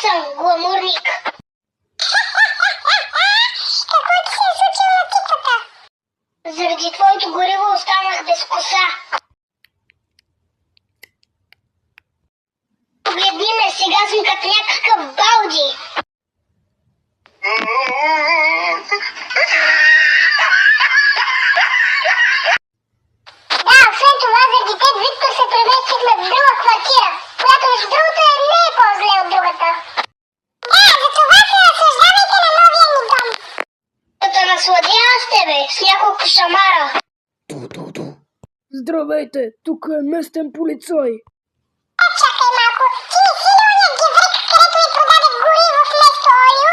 съм гламурник. Какво ти се е случило на тиквата? Заради твоето гориво останах без коса. Погледни ме, сега съм като някакъв балди. Да, освен това, заради теб Виктор се преместихме в друга квартира, която между другото не е по-зле от другата. Да, за това се наслаждавайте на новия ни дом. Да те насладя с тебе, с няколко шамара. Здравейте, тук е местен полицай. Чакай малко, ти не си ли оня геврик, където ми продаде гориво вместо олио?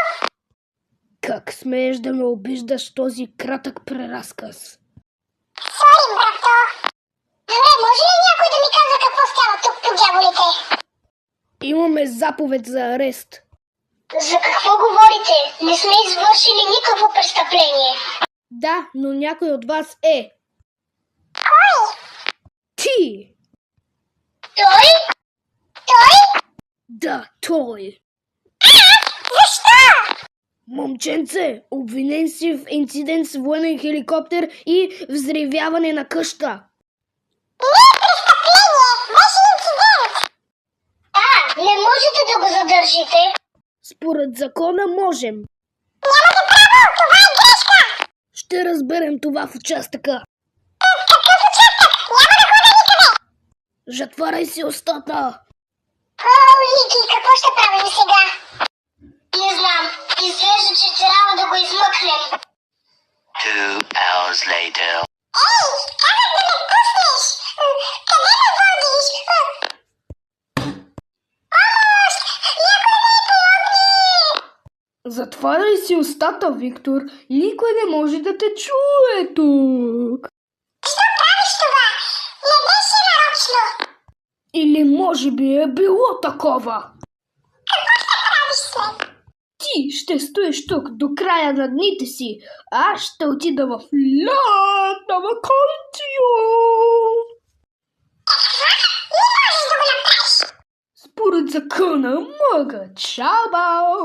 Как смееш да ме обиждаш този кратък преразказ? Сори, брато. Добре, може ли някой да ми казва какво става тук по дяволите? Имаме заповед за арест. За какво говорите? Не сме извършили никакво престъпление. Да, но някой от вас е. Кой? Ти! Той? Той? Да, той. Защо? Момченце, обвинен си в инцидент с военен хеликоптер и взривяване на къща. Не е престъпление, беше инцидент. Не можете да го задържите. Според закона можем. Нямате право, това е грешка. Ще разберем това в участъка. Какъв участък? Няма да хода никъде. Затваряй си устата. О, Лики, какво ще правим сега? Не знам. Изглежда, че трябва да го измъкнем. 2 hours later. Ей, казах да ме пуснеш. Къде ме водиш? Помощ! Някой да ми помогне! Затваряй си устата, Виктор. Никой не може да те чуе тук. Защо правиш това? Не беше нарочно. Или може би е било такова. Какво ще правиш след? Ти ще стоиш тук до края на дните си, а аз ще отида в лятна вакансия. Не можеш да го направиш. Според закона мога. Чао, бао!